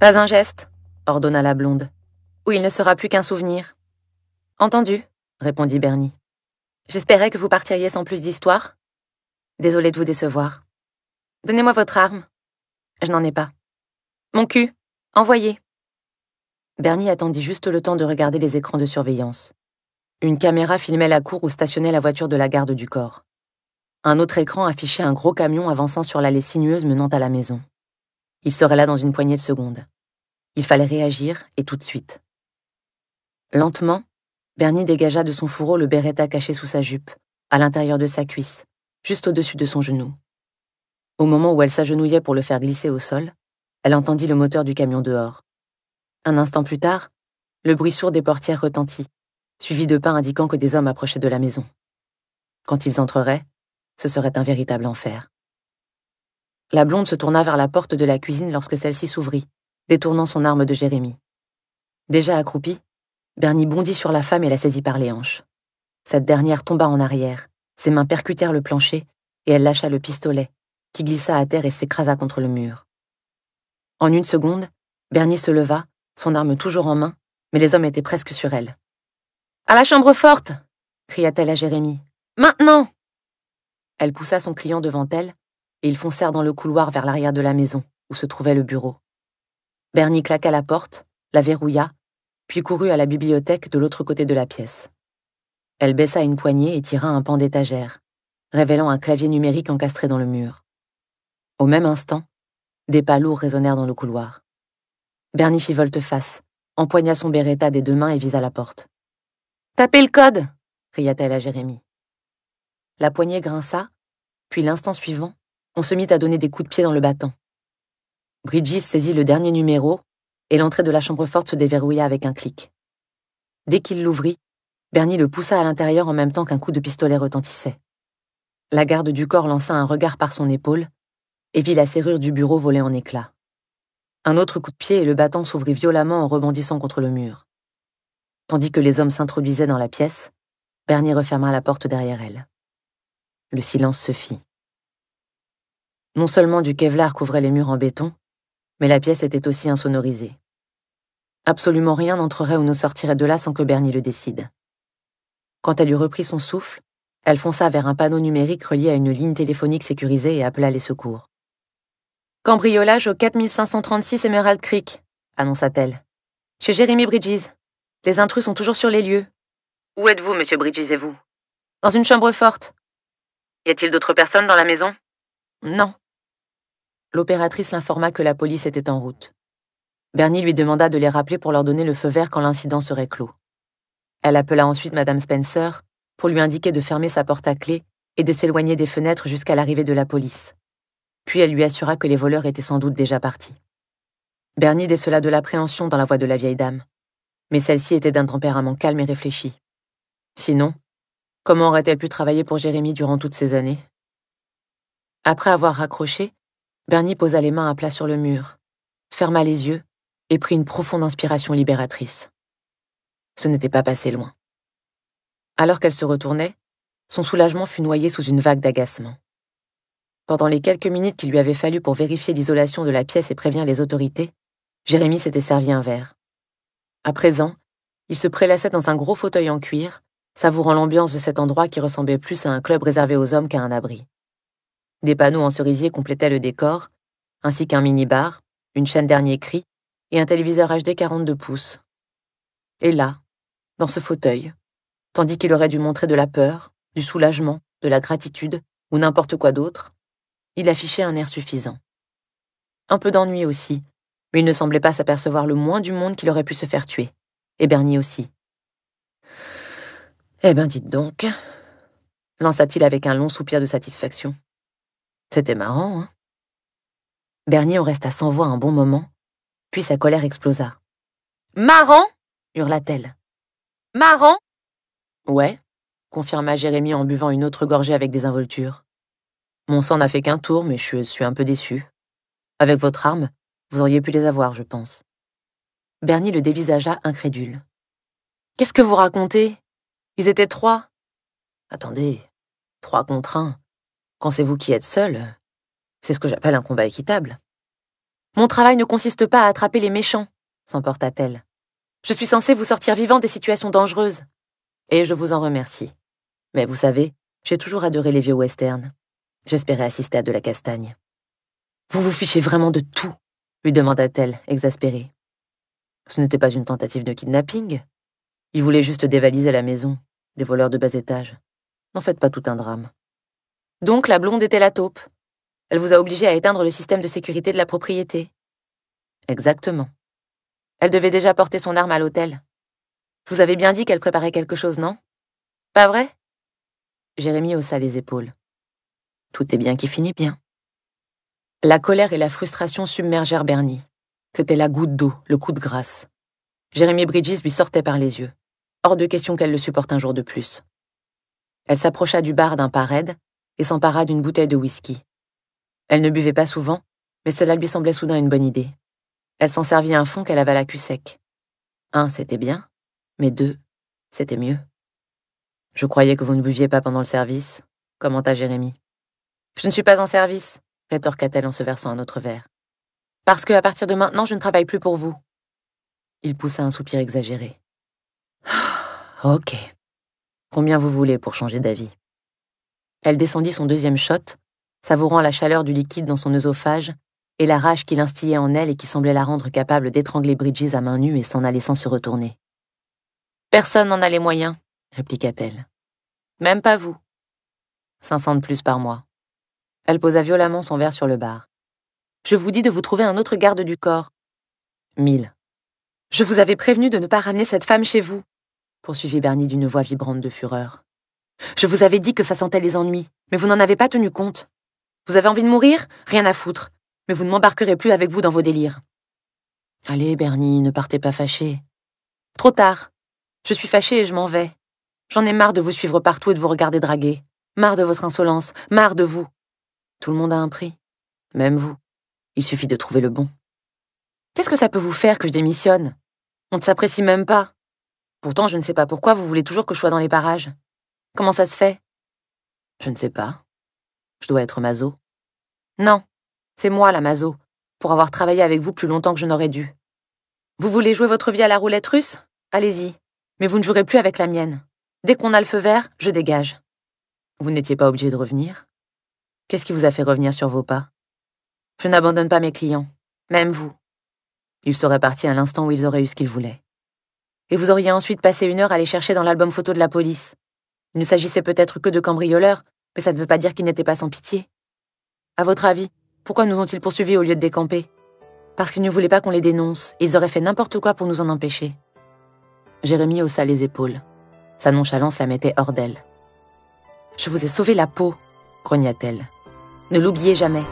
Pas un geste, ordonna la blonde, ou il ne sera plus qu'un souvenir. Entendu, répondit Bernie. J'espérais que vous partiriez sans plus d'histoire. Désolée de vous décevoir. Donnez-moi votre arme. Je n'en ai pas. Mon cul, envoyez. Bernie attendit juste le temps de regarder les écrans de surveillance. Une caméra filmait la cour où stationnait la voiture de la garde du corps. Un autre écran affichait un gros camion avançant sur l'allée sinueuse menant à la maison. Il serait là dans une poignée de secondes. Il fallait réagir, et tout de suite. Lentement, Bernie dégagea de son fourreau le beretta caché sous sa jupe, à l'intérieur de sa cuisse, juste au-dessus de son genou. Au moment où elle s'agenouillait pour le faire glisser au sol, elle entendit le moteur du camion dehors. Un instant plus tard, le bruit sourd des portières retentit, suivi de pas indiquant que des hommes approchaient de la maison. Quand ils entreraient, ce serait un véritable enfer. La blonde se tourna vers la porte de la cuisine lorsque celle-ci s'ouvrit, détournant son arme de Jérémie. Déjà accroupie, Bernie bondit sur la femme et la saisit par les hanches. Cette dernière tomba en arrière, ses mains percutèrent le plancher, et elle lâcha le pistolet, qui glissa à terre et s'écrasa contre le mur. En une seconde, Bernie se leva, son arme toujours en main, mais les hommes étaient presque sur elle. « À la chambre forte !» cria-t-elle à Jérémie. « Maintenant !» Elle poussa son client devant elle, et ils foncèrent dans le couloir vers l'arrière de la maison, où se trouvait le bureau. Bernie claqua la porte, la verrouilla, puis courut à la bibliothèque de l'autre côté de la pièce. Elle baissa une poignée et tira un pan d'étagère, révélant un clavier numérique encastré dans le mur. Au même instant, des pas lourds résonnèrent dans le couloir. Bernie fit volte-face, empoigna son beretta des deux mains et visa la porte. « Tapez le code !» cria-t-elle à Jérémie. La poignée grinça, puis l'instant suivant, on se mit à donner des coups de pied dans le battant. Bridges saisit le dernier numéro, et l'entrée de la chambre forte se déverrouilla avec un clic. Dès qu'il l'ouvrit, Bernie le poussa à l'intérieur en même temps qu'un coup de pistolet retentissait. La garde du corps lança un regard par son épaule et vit la serrure du bureau voler en éclats. Un autre coup de pied et le battant s'ouvrit violemment en rebondissant contre le mur. Tandis que les hommes s'introduisaient dans la pièce, Bernie referma la porte derrière elle. Le silence se fit. Non seulement du Kevlar couvrait les murs en béton, mais la pièce était aussi insonorisée. Absolument rien n'entrerait ou ne sortirait de là sans que Bernie le décide. Quand elle eut repris son souffle, elle fonça vers un panneau numérique relié à une ligne téléphonique sécurisée et appela les secours. « Cambriolage au 4536 Emerald Creek », annonça-t-elle. « Chez Jérémie Bridges. Les intrus sont toujours sur les lieux. »« Où êtes-vous, monsieur Bridges et vous ?»« Dans une chambre forte. »« Y a-t-il d'autres personnes dans la maison ?»« Non. » L'opératrice l'informa que la police était en route. Bernie lui demanda de les rappeler pour leur donner le feu vert quand l'incident serait clos. Elle appela ensuite Madame Spencer pour lui indiquer de fermer sa porte à clé et de s'éloigner des fenêtres jusqu'à l'arrivée de la police. Puis elle lui assura que les voleurs étaient sans doute déjà partis. Bernie décela de l'appréhension dans la voix de la vieille dame, mais celle-ci était d'un tempérament calme et réfléchi. Sinon, comment aurait-elle pu travailler pour Jérémie durant toutes ces années? Après avoir raccroché, Bernie posa les mains à plat sur le mur, ferma les yeux et prit une profonde inspiration libératrice. Ce n'était pas passé loin. Alors qu'elle se retournait, son soulagement fut noyé sous une vague d'agacement. Pendant les quelques minutes qu'il lui avait fallu pour vérifier l'isolation de la pièce et prévenir les autorités, Jérémie s'était servi un verre. À présent, il se prélassait dans un gros fauteuil en cuir, savourant l'ambiance de cet endroit qui ressemblait plus à un club réservé aux hommes qu'à un abri. Des panneaux en cerisier complétaient le décor, ainsi qu'un mini-bar, une chaîne dernier cri et un téléviseur HD 42 pouces. Et là, dans ce fauteuil, tandis qu'il aurait dû montrer de la peur, du soulagement, de la gratitude ou n'importe quoi d'autre, il affichait un air suffisant. Un peu d'ennui aussi, mais il ne semblait pas s'apercevoir le moins du monde qu'il aurait pu se faire tuer. Et Bernie aussi. « Eh ben, dites donc, » lança-t-il avec un long soupir de satisfaction. « C'était marrant, hein ?» Bernie en resta sans voix un bon moment, puis sa colère explosa. « Marrant » hurla-t-elle. « Marrant ?» « Ouais », confirma Jérémie en buvant une autre gorgée avec désinvolture. « Mon sang n'a fait qu'un tour, mais je suis un peu déçu. Avec votre arme, vous auriez pu les avoir, je pense. » Bernie le dévisagea incrédule. « Qu'est-ce que vous racontez? Ils étaient 3. » »« Attendez, 3 contre 1. Quand c'est vous qui êtes seul, c'est ce que j'appelle un combat équitable. » Mon travail ne consiste pas à attraper les méchants, s'emporta-t-elle. Je suis censée vous sortir vivant des situations dangereuses. Et je vous en remercie. Mais vous savez, j'ai toujours adoré les vieux westerns. J'espérais assister à de la castagne. Vous vous fichez vraiment de tout, lui demanda-t-elle, exaspérée. Ce n'était pas une tentative de kidnapping. Ils voulaient juste dévaliser la maison, des voleurs de bas étage. N'en faites pas tout un drame. Donc la blonde était la taupe. Elle vous a obligé à éteindre le système de sécurité de la propriété. Exactement. Elle devait déjà porter son arme à l'hôtel. Je vous avais bien dit qu'elle préparait quelque chose, non? Pas vrai? Jérémie haussa les épaules. Tout est bien qui finit bien. La colère et la frustration submergèrent Bernie. C'était la goutte d'eau, le coup de grâce. Jérémie Bridges lui sortait par les yeux. Hors de question qu'elle le supporte un jour de plus. Elle s'approcha du bar d'un pas raide et s'empara d'une bouteille de whisky. Elle ne buvait pas souvent, mais cela lui semblait soudain une bonne idée. Elle s'en servit un fond qu'elle avala cul sec. 1, c'était bien, mais 2, c'était mieux. Je croyais que vous ne buviez pas pendant le service, commenta Jérémie. Je ne suis pas en service, rétorqua-t-elle en se versant un autre verre. Parce que, à partir de maintenant, je ne travaille plus pour vous. Il poussa un soupir exagéré. Ok. Combien vous voulez pour changer d'avis? Elle descendit son deuxième shot, savourant la chaleur du liquide dans son œsophage et la rage qu'il instillait en elle et qui semblait la rendre capable d'étrangler Bridges à main nue et s'en aller sans se retourner. Personne n'en a les moyens, répliqua-t-elle. Même pas vous. 500 de plus par mois. Elle posa violemment son verre sur le bar. Je vous dis de vous trouver un autre garde du corps. 1000. Je vous avais prévenu de ne pas ramener cette femme chez vous, poursuivit Bernie d'une voix vibrante de fureur. Je vous avais dit que ça sentait les ennuis, mais vous n'en avez pas tenu compte. Vous avez envie de mourir? Rien à foutre. Mais vous ne m'embarquerez plus avec vous dans vos délires. Allez, Bernie, ne partez pas fâché. Trop tard. Je suis fâchée et je m'en vais. J'en ai marre de vous suivre partout et de vous regarder draguer. Marre de votre insolence. Marre de vous. Tout le monde a un prix. Même vous. Il suffit de trouver le bon. Qu'est-ce que ça peut vous faire que je démissionne? On ne s'apprécie même pas. Pourtant, je ne sais pas pourquoi vous voulez toujours que je sois dans les parages. Comment ça se fait? Je ne sais pas. Je dois être maso. Non, c'est moi la maso, pour avoir travaillé avec vous plus longtemps que je n'aurais dû. Vous voulez jouer votre vie à la roulette russe? Allez-y, mais vous ne jouerez plus avec la mienne. Dès qu'on a le feu vert, je dégage. Vous n'étiez pas obligé de revenir? Qu'est-ce qui vous a fait revenir sur vos pas? Je n'abandonne pas mes clients, même vous. Ils seraient partis à l'instant où ils auraient eu ce qu'ils voulaient. Et vous auriez ensuite passé 1 heure à les chercher dans l'album photo de la police. Il ne s'agissait peut-être que de cambrioleurs, mais ça ne veut pas dire qu'ils n'étaient pas sans pitié. À votre avis, pourquoi nous ont-ils poursuivis au lieu de décamper? Parce qu'ils ne voulaient pas qu'on les dénonce, ils auraient fait n'importe quoi pour nous en empêcher. Jérémie haussa les épaules. Sa nonchalance la mettait hors d'elle. « Je vous ai sauvé la peau, grogna-t-elle. Ne l'oubliez jamais. »